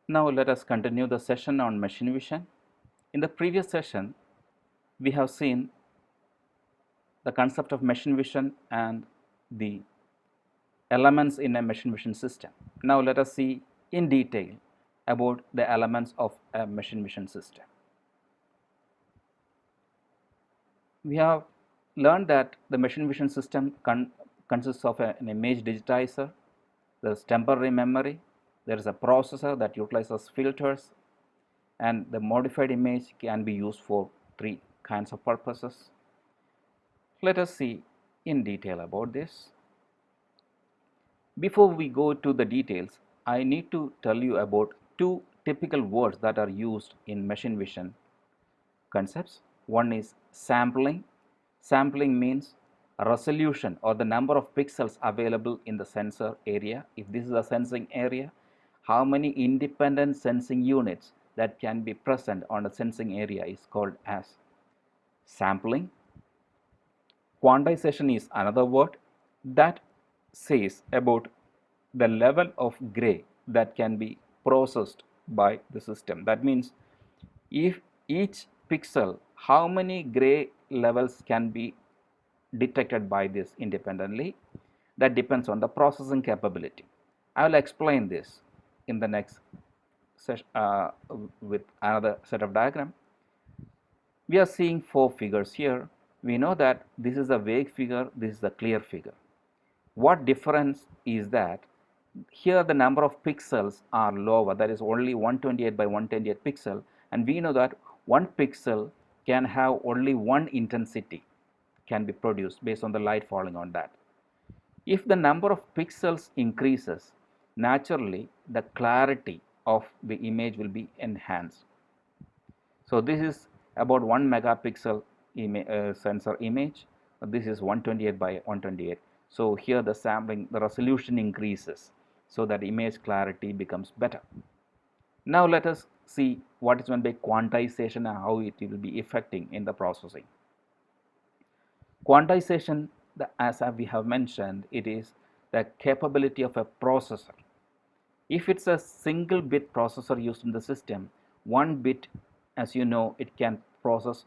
Now let us continue the session on machine vision. In the previous session, we have seen the concept of machine vision and the elements in a machine vision system. Now let us see in detail about the elements of a machine vision system. We have learned that the machine vision system consists of an image digitizer, there is temporary memory, there is a processor that utilizes filters, and the modified image can be used for three kinds of purposes. Let us see in detail about this. Before we go to the details, I need to tell you about two typical words that are used in machine vision concepts. One is sampling. Sampling means resolution or the number of pixels available in the sensor area. If this is a sensing area, how many independent sensing units that can be present on a sensing area is called as sampling. Quantization is another word that says about the level of gray that can be processed by the system. That means if each pixel, how many gray levels can be detected by this independently, that depends on the processing capability. I will explain this in the next session with another set of diagram. We are seeing four figures here. We know that this is a vague figure, this is a clear figure. What difference is that here the number of pixels are lower, that is only 128 by 128 pixel, and we know that one pixel can have only one intensity can be produced based on the light falling on that. If the number of pixels increases, naturally the clarity of the image will be enhanced. So this is about 1 megapixel sensor image. This is 128 by 128. So here the sampling, the resolution increases so that image clarity becomes better. Now let us see what is meant by quantization and how it will be affecting in the processing. Quantization, as we have mentioned, it is the capability of a processor. If it's a single bit processor used in the system, one bit, as you know, it can process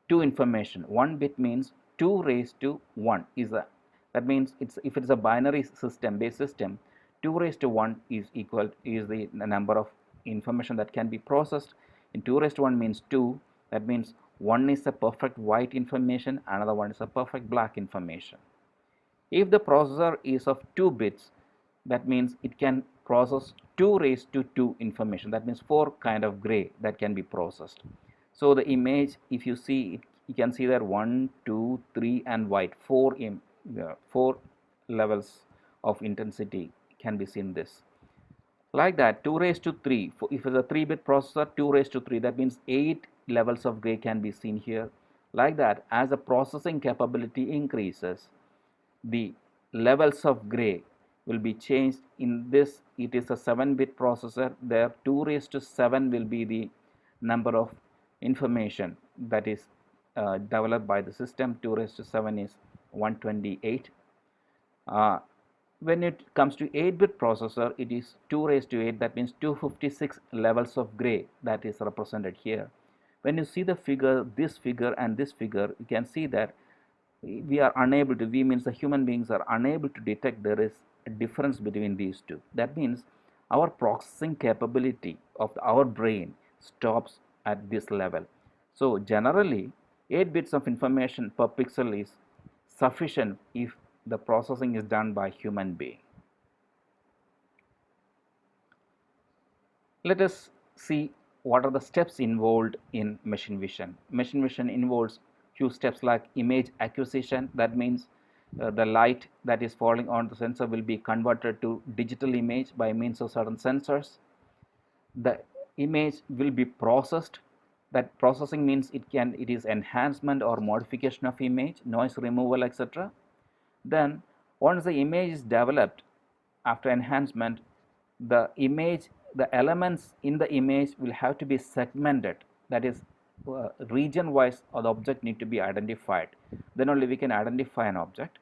two information. One bit means 2 raised to 1 is a, that means if it's a binary system, base system, 2 raised to 1 is equal is the number of information that can be processed. In 2 raised to 1 means 2, that means one is a perfect white information, another one is a perfect black information. If the processor is of 2 bits, that means it can process 2 raised to 2 information, that means 4 kind of gray that can be processed. So the image, if you see it, you can see that 1, 2, 3 and white, 4 levels of intensity can be seen this. Like that, 2 raised to 3, if it's a 3-bit processor, 2 raised to 3, that means 8 levels of gray can be seen here. Like that, as the processing capability increases, the levels of gray will be changed. In this, it is a 7-bit processor, there 2 raised to 7 will be the number of information that is developed by the system. 2 raised to 7 is 128. When it comes to 8-bit processor, it is 2 raised to 8, that means 256 levels of gray that is represented here. When you see the figure, this figure and this figure, you can see that we are unable to, we means the human beings are unable to detect there is a difference between these two. That means our processing capability of our brain stops at this level. So generally 8 bits of information per pixel is sufficient if the processing is done by human being. Let us see what are the steps involved in machine vision. Machine vision involves few steps like image acquisition. That means the light that is falling on the sensor will be converted to digital image by means of certain sensors. The image will be processed. That processing means it is enhancement or modification of image, noise removal, etc. Then once the image is developed, after enhancement, the elements in the image will have to be segmented, that is region wise, or the object need to be identified. Then only we can identify an object.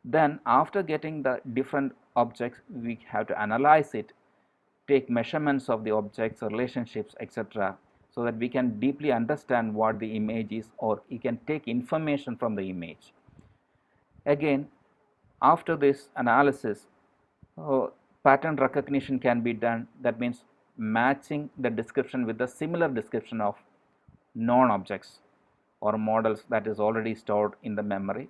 Then after getting the different objects, we have to analyze it take measurements of the objects, relationships, etc., so that we can deeply understand what the image is, or you can take information from the image. Again, after this analysis, uh, pattern recognition can be done. That means matching the description with the similar description of known objects or models that is already stored in the memory.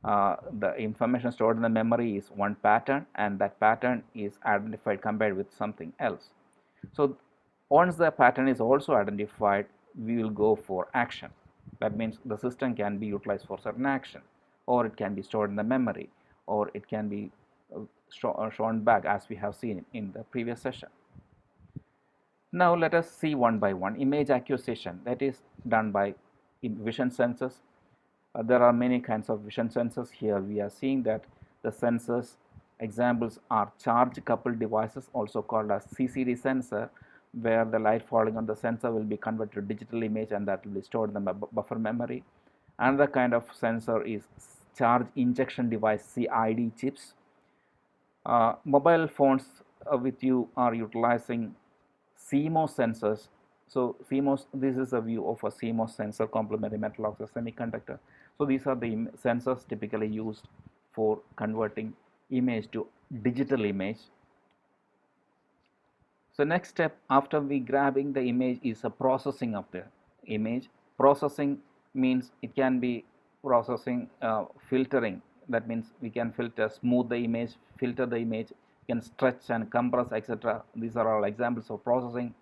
The information stored in the memory is one pattern, and that pattern is identified compared with something else. So once the pattern is also identified, we will go for action. That means the system can be utilized for certain action, or it can be stored in the memory, or it can be shown back, as we have seen in the previous session. Now let us see one by one. Image acquisition, that is done by vision sensors. There are many kinds of vision sensors. Here we are seeing that the sensors examples are charge coupled devices, also called as CCD sensor, where the light falling on the sensor will be converted to digital image, and that will be stored in the buffer memory. Another kind of sensor is charge injection device, CID chips. Mobile phones with you are utilizing CMOS sensors. So CMOS, this is a view of a CMOS sensor, complementary metal oxide semiconductor. So these are the sensors typically used for converting image to digital image. So next step after we grabbing the image is a processing of the image. Processing means it can be processing, filtering. That means we can filter, smooth the image, filter the image, can stretch and compress, etc. These are all examples of processing,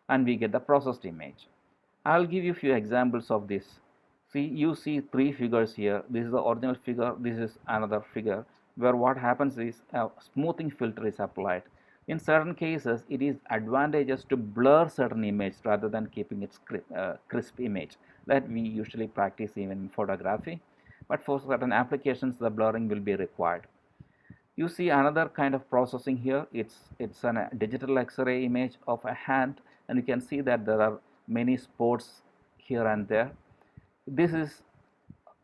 and we get the processed image. I'll give you a few examples of this. See, you see three figures here. This is the original figure, this is another figure, where what happens is a smoothing filter is applied. In certain cases, it is advantageous to blur certain image rather than keeping it crisp image. That we usually practice even in photography. But for certain applications, the blurring will be required. You see another kind of processing here. It's a digital X-ray image of a hand, and you can see that there are many spots here and there. This is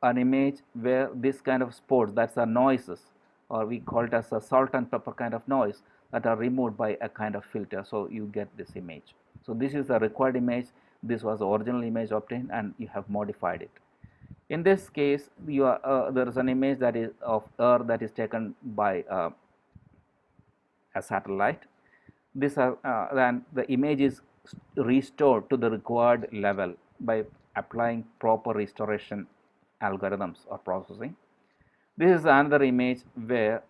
an image where this kind of spots, that's a noises, or we call it as a salt and pepper kind of noise, that are removed by a kind of filter. So you get this image. So this is the required image. This was the original image obtained, and you have modified it. In this case, there is an image that is of Earth that is taken by a satellite. Then the image is restored to the required level by applying proper restoration algorithms or processing. This is another image where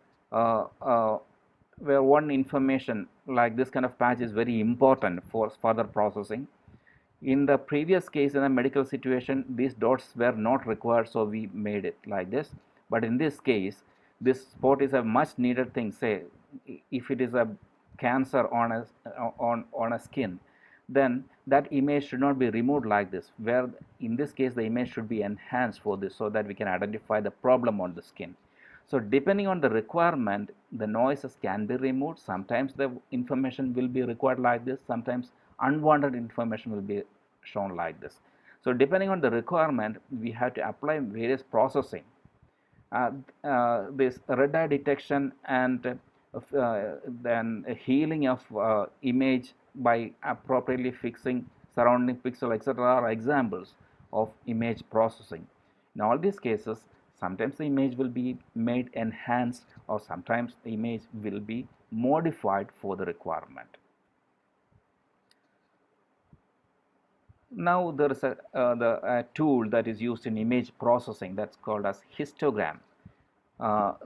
one information like this kind of patch is very important for further processing. In the previous case, in a medical situation, these dots were not required, so we made it like this. But in this case, this spot is a much needed thing. Say, if it is a cancer on a skin, then that image should not be removed like this, where in this case the image should be enhanced for this, so that we can identify the problem on the skin. So depending on the requirement, the noises can be removed. Sometimes the information will be required like this, sometimes unwanted information will be shown like this. So depending on the requirement, we have to apply various processing. This red eye detection and then healing of image by appropriately fixing surrounding pixel, etc., are examples of image processing. In all these cases, sometimes the image will be made enhanced, or sometimes the image will be modified for the requirement. Now there is a tool that is used in image processing, that's called as histogram.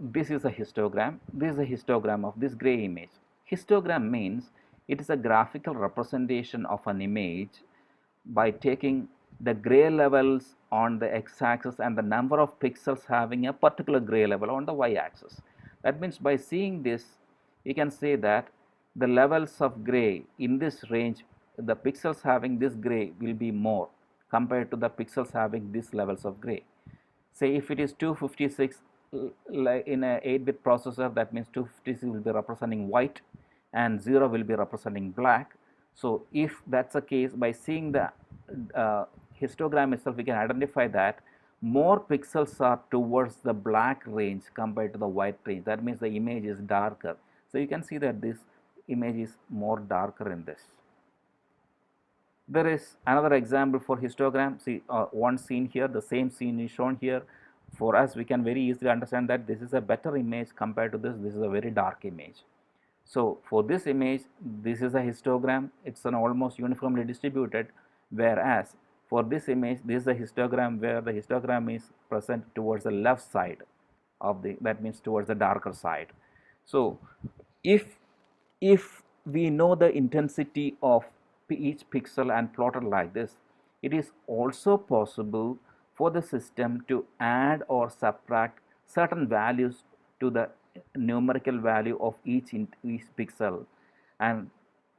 This is a histogram. This is a histogram of this gray image. Histogram means it is a graphical representation of an image by taking the gray levels on the x-axis and the number of pixels having a particular gray level on the y-axis. That means by seeing this, you can say that the levels of gray in this range, the pixels having this gray will be more compared to the pixels having these levels of gray. Say if it is 256 in a 8-bit processor, that means 256 will be representing white and 0 will be representing black. So if that's the case, by seeing the histogram itself, we can identify that more pixels are towards the black range compared to the white range. That means the image is darker. So you can see that this image is more darker in this. There is another example for histogram. See, one scene here, the same scene is shown here. For us, we can very easily understand that this is a better image compared to this. This is a very dark image. So for this image, this is a histogram. It's an almost uniformly distributed, whereas for this image, this is a histogram where the histogram is present towards the left side of the, that means towards the darker side. So if we know the intensity of each pixel and plotted like this, it is also possible for the system to add or subtract certain values to the numerical value of each pixel. And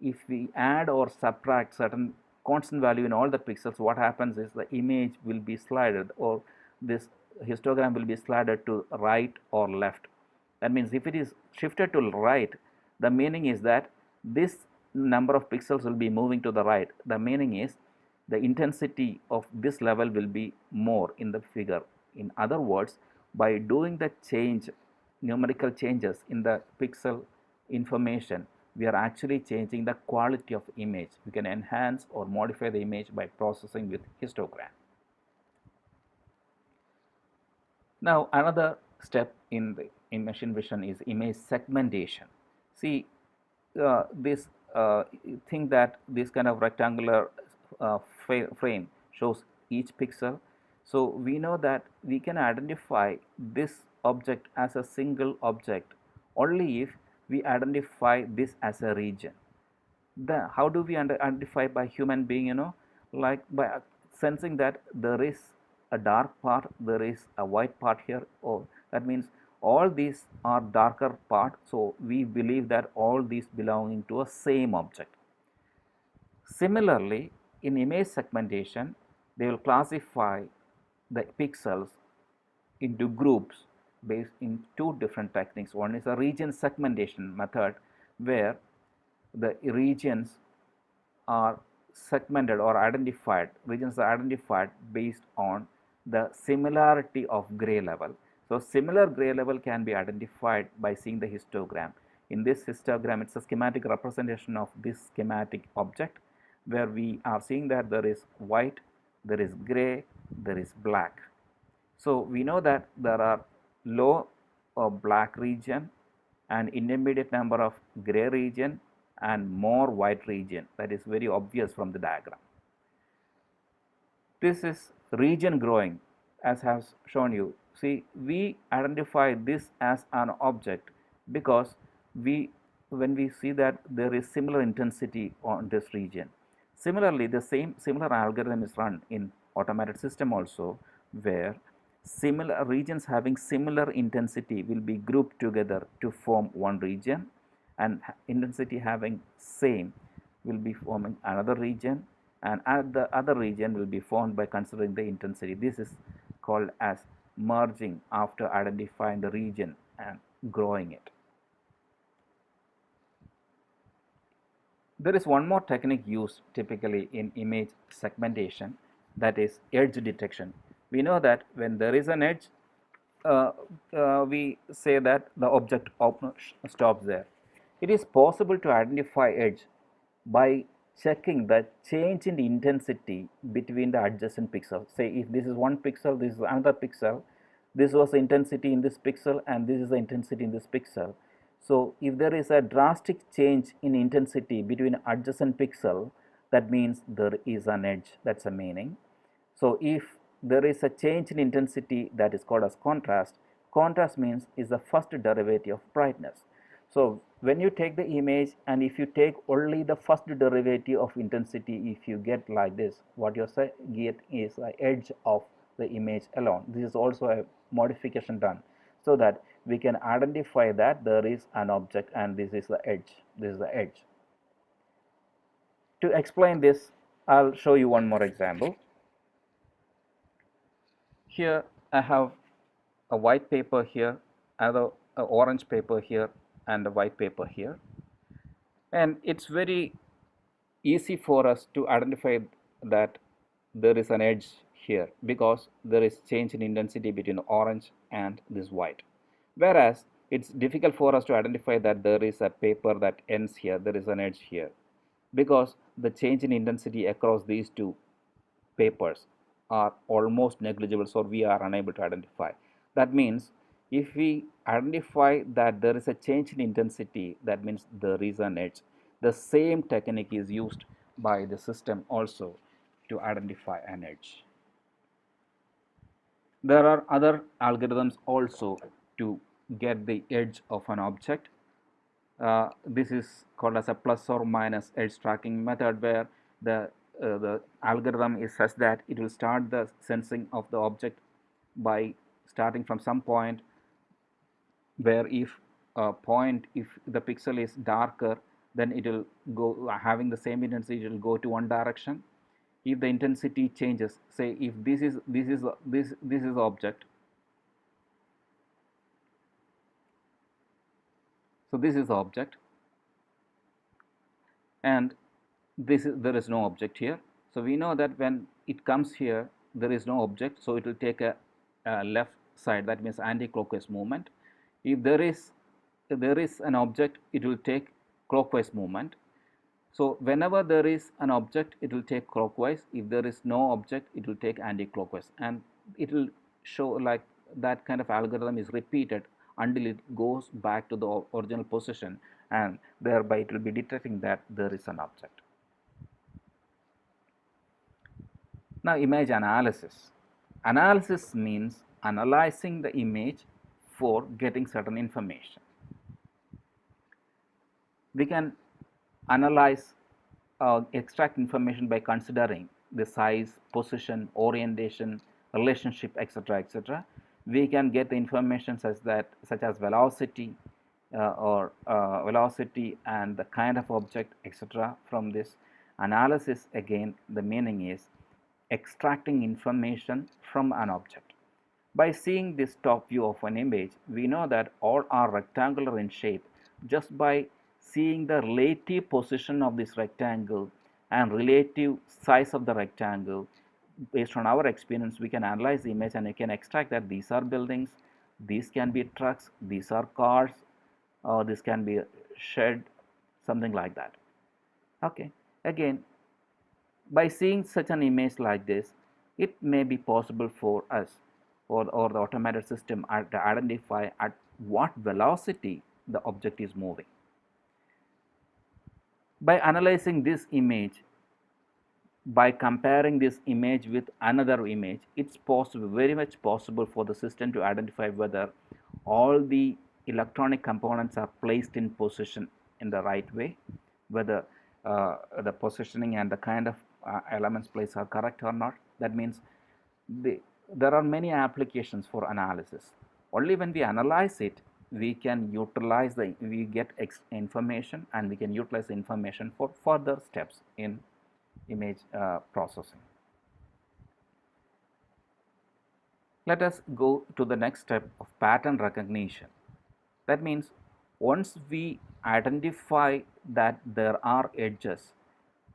if we add or subtract certain constant value in all the pixels, what happens is the image will be slided, or this histogram will be slided to right or left. That means if it is shifted to right, the meaning is that this number of pixels will be moving to the right. The meaning is the intensity of this level will be more in the figure. In other words, by doing the change, numerical changes in the pixel information, we are actually changing the quality of image. We can enhance or modify the image by processing with histogram. Now another step in machine vision is image segmentation. See, this thing that this kind of rectangular frame shows each pixel. So we know that we can identify this object as a single object only if we identify this as a region. Then how do we identify by human being, like by sensing that there is a dark part, there is a white part here, or that means all these are darker part, so we believe that all these belonging to a same object. Similarly, in image segmentation, they will classify the pixels into groups based in two different techniques. One is a region segmentation method, where the regions are segmented or identified, regions are identified based on the similarity of gray level. So similar gray level can be identified by seeing the histogram. In this histogram, it's a schematic representation of this schematic object, where we are seeing that there is white, there is gray, there is black. So we know that there are low black region and intermediate number of gray region and more white region. That is very obvious from the diagram. This is region growing, as I have shown you. See, we identify this as an object because when we see that there is similar intensity on this region. Similarly, the similar algorithm is run in automated system also, where similar regions having similar intensity will be grouped together to form one region, and intensity having same will be forming another region, and the other region will be formed by considering the intensity. This is called as merging after identifying the region and growing it. There is one more technique used typically in image segmentation, that is edge detection. We know that when there is an edge, we say that the object stops there. It is possible to identify edge by checking the change in intensity between the adjacent pixels. Say if this is one pixel, this is another pixel, this was the intensity in this pixel and this is the intensity in this pixel. So if there is a drastic change in intensity between adjacent pixel, that means there is an edge. That's the meaning. So if there is a change in intensity, that is called as contrast. Contrast means is the first derivative of brightness. So when you take the image and if you take only the first derivative of intensity, if you get like this, what you get is the edge of the image alone. This is also a modification done so that we can identify that there is an object and this is the edge. This is the edge. To explain this, I'll show you one more example. Here I have a white paper here, another orange paper here, and a white paper here, and it's very easy for us to identify that there is an edge here because there is change in intensity between orange and this white. Whereas it's difficult for us to identify that there is a paper that ends here, there is an edge here, because the change in intensity across these two papers are almost negligible, so we are unable to identify. That means if we identify that there is a change in intensity, that means there is an edge. The same technique is used by the system also to identify an edge. There are other algorithms also to get the edge of an object. This is called as a plus or minus edge tracking method, where the algorithm is such that it will start the sensing of the object by starting from some point, where if the pixel is darker, then it will go, having the same intensity, it will go to one direction. If the intensity changes, say if this is object, so this is the object, and there is no object here. So we know that when it comes here, there is no object, so it will take a left side, that means anti-clockwise movement. If there is an object, it will take clockwise movement. So whenever there is an object, it will take clockwise. If there is no object, it will take anti-clockwise, and it will show like that kind of algorithm is repeated until it goes back to the original position, and thereby it will be detecting that there is an object. Now, image analysis. Analysis means analyzing the image for getting certain information. We can analyze extract information by considering the size, position, orientation, relationship, etc., etc. We can get the information such as velocity velocity and the kind of object, etc. From this analysis. Again, the meaning is extracting information from an object. By seeing this top view of an image, we know that all are rectangular in shape just by seeing the relative position of this rectangle and relative size of the rectangle. Based on our experience, we can analyze the image and we can extract that these are buildings, these can be trucks, these are cars, or this can be a shed, something like that. Okay, again, by seeing such an image like this, it may be possible for us or the automated system to identify at what velocity the object is moving. By analyzing this image, by comparing this image with another image, it's possible, very much possible for the system to identify whether all the electronic components are placed in position in the right way, whether the positioning and the kind of elements placed are correct or not. That means there are many applications for analysis. Only when we analyze it, we can utilize we get information, and we can utilize the information for further steps in image processing. Let us go to the next step of pattern recognition. That means once we identify that there are edges,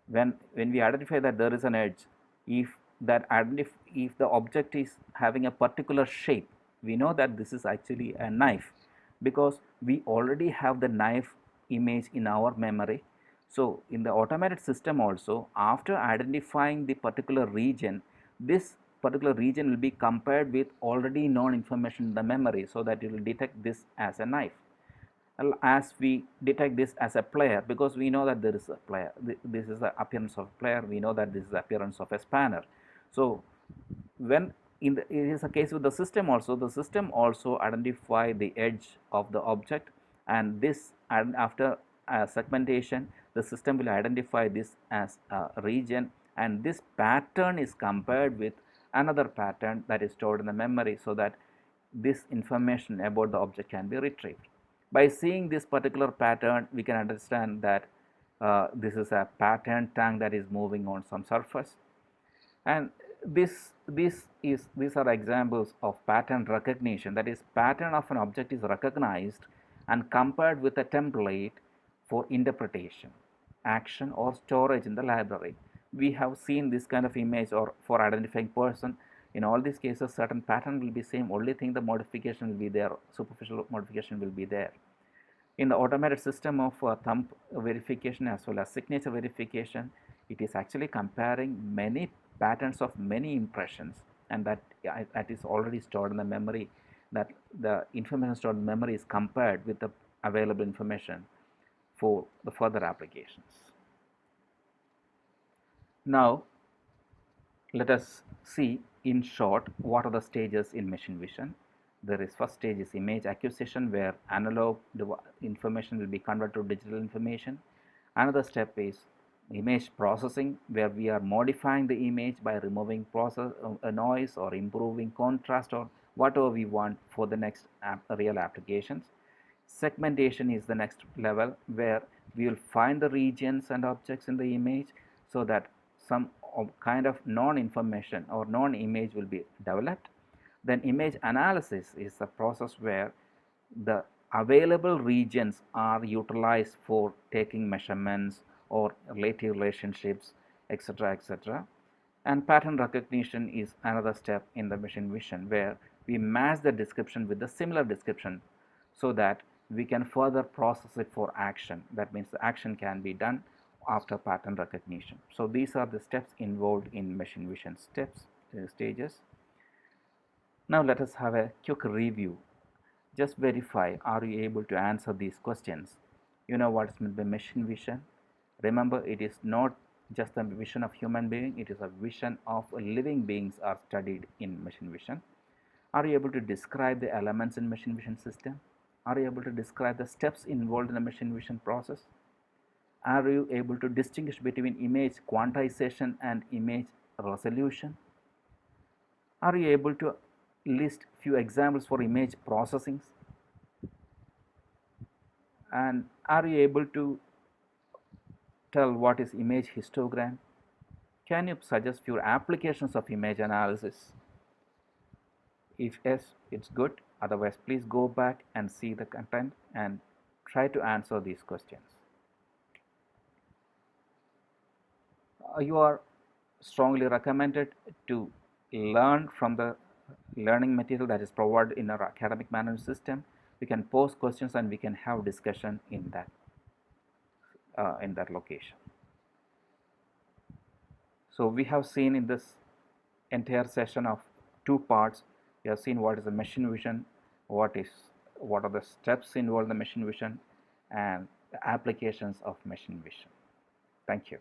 when we identify that there is an edge, if the object is having a particular shape, we know that this is actually a knife, because we already have the knife image in our memory. So in the automated system also, after identifying the particular region, this particular region will be compared with already known information in the memory, so that it will detect this as a knife. As we detect this as a player, because we know that there is a player, this is the appearance of player, we know that this is the appearance of a spanner. So when it is a case with the system also, identify the edge of the object, and this, and after segmentation, the system will identify this as a region, and this pattern is compared with another pattern that is stored in the memory, so that this information about the object can be retrieved. By seeing this particular pattern, we can understand that this is a pattern tank that is moving on some surface, and these are examples of pattern recognition. That is, pattern of an object is recognized and compared with a template for interpretation, action, or storage in the library. We have seen this kind of image, or for identifying person, In all these cases, certain pattern will be same, only thing the modification will be there, superficial modification will be there. In the automated system of thumb verification as well as signature verification, it is actually comparing many patterns of many impressions, and that is already stored in the memory, that the information stored in memory is compared with the available information for the further applications. Now let us see in short what are the stages in machine vision. There is first stage is image acquisition, where analog information will be converted to digital information. Another step is image processing, where we are modifying the image by removing noise or improving contrast or whatever we want for the next real applications. Segmentation is the next level, where we will find the regions and objects in the image so that some kind of non-information or non-image will be developed. Then image analysis is a process where the available regions are utilized for taking measurements or relative relationships, etc., etc. And pattern recognition is another step in the machine vision, where we match the description with the similar description so that we can further process it for action. That means the action can be done after pattern recognition. So these are the steps involved in machine vision stages. Now let us have a quick review. Just verify, are you able to answer these questions? You know what is meant by machine vision? Remember, it is not just the vision of human being, it is a vision of living beings are studied in machine vision. Are you able to describe the elements in machine vision system? Are you able to describe the steps involved in the machine vision process? Are you able to distinguish between image quantization and image resolution? Are you able to list few examples for image processing? And are you able to tell what is image histogram? Can you suggest few applications of image analysis? If yes, it's good. Otherwise, please go back and see the content and try to answer these questions. You are strongly recommended to learn from the learning material that is provided in our academic management system. We can pose questions and we can have discussion in that location. So we have seen in this entire session of 2 parts, we have seen what is the machine vision, what are the steps involved in the machine vision, and the applications of machine vision. Thank you.